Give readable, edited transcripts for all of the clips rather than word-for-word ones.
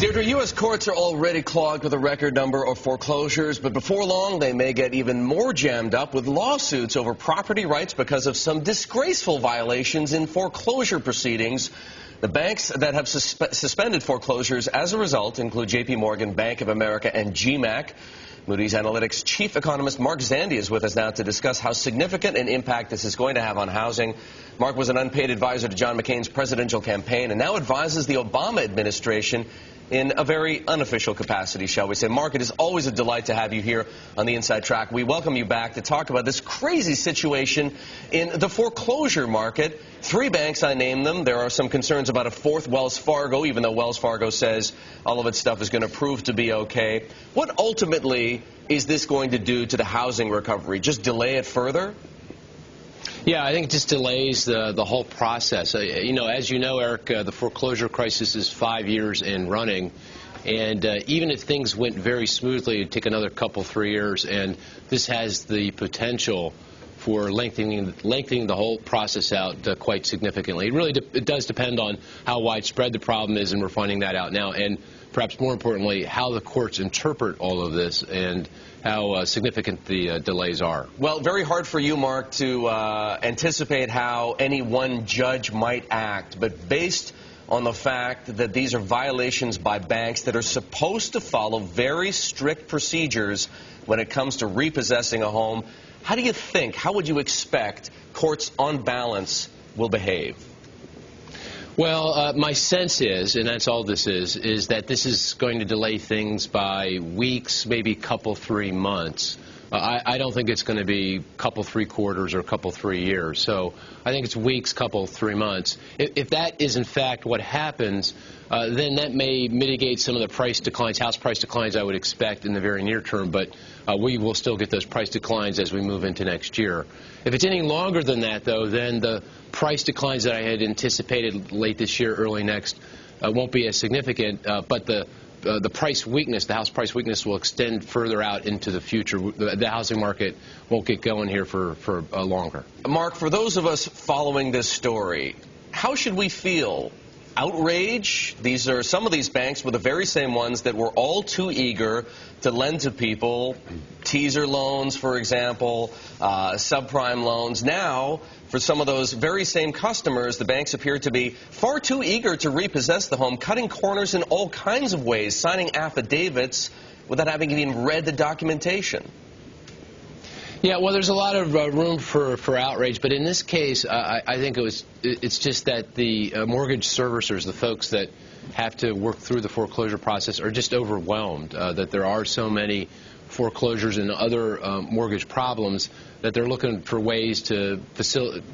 Deirdre, U.S. courts are already clogged with a record number of foreclosures, but before long they may get even more jammed up with lawsuits over property rights because of some disgraceful violations in foreclosure proceedings. The banks that have suspended foreclosures as a result include J.P. Morgan, Bank of America, and GMAC. Moody's Analytics chief economist Mark Zandi is with us now to discuss how significant an impact this is going to have on housing. Mark was an unpaid advisor to John McCain's presidential campaign and now advises the Obama administration in a very unofficial capacity, shall we say. Mark, it is always a delight to have you here on the Inside Track. We welcome you back to talk about this crazy situation in the foreclosure market. 3 banks, I named them. There are some concerns about a 4th, Wells Fargo, even though Wells Fargo says all of its stuff is going to prove to be okay. What ultimately is this going to do to the housing recovery? Just delay it further? Yeah, I think it just delays the whole process. As you know, Eric, the foreclosure crisis is 5 years in running. And even if things went very smoothly, it'd take another couple, 3 years. And this has the potential for lengthening the whole process out quite significantly. It does depend on how widespread the problem is, and we're finding that out now. And perhaps more importantly, how the courts interpret all of this and how significant the delays are. Well, very hard for you, Mark, to anticipate how any one judge might act, but based on the fact that these are violations by banks that are supposed to follow very strict procedures when it comes to repossessing a home, how do you think, how would you expect courts on balance will behave? Well, my sense is, and that's all this is that this is going to delay things by weeks, maybe couple, 3 months. I don't think it's going to be couple, 3 quarters or couple, 3 years. So I think it's weeks, couple, 3 months. If that is in fact what happens, then that may mitigate some of the price declines, house price declines I would expect in the very near term, but we will still get those price declines as we move into next year. If it's any longer than that, though, then the price declines that I had anticipated late this year, early next, won't be as significant, but the price weakness, the house price weakness, will extend further out into the future. The housing market won't get going here for longer. Mark, for those of us following this story, how should we feel? Outrage? Some of these banks were the very same ones that were all too eager to lend to people. Teaser loans, for example, subprime loans. Now, for some of those very same customers, the banks appear to be far too eager to repossess the home, cutting corners in all kinds of ways, signing affidavits without having even read the documentation. Yeah, well, there's a lot of room for outrage, but in this case, I think it's just that the mortgage servicers, the folks that have to work through the foreclosure process, are just overwhelmed, that there are so many foreclosures and other mortgage problems that they're looking for ways to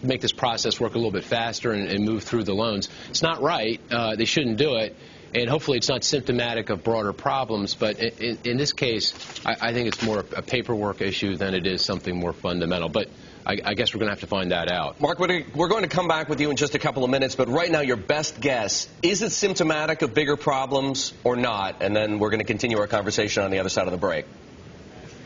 make this process work a little bit faster and move through the loans. It's not right. They shouldn't do it. And hopefully it's not symptomatic of broader problems, but in this case, I think it's more a paperwork issue than it is something more fundamental. But I guess we're going to have to find that out. Mark, we're going to come back with you in just a couple of minutes, but right now your best guess, is it symptomatic of bigger problems or not? And then we're going to continue our conversation on the other side of the break.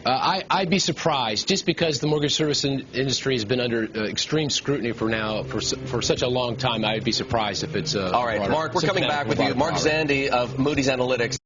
I'd be surprised, just because the mortgage service industry has been under extreme scrutiny for such a long time. I'd be surprised if it's all right, Mark, we're coming back with you. Mark Zandi of Moody's Analytics.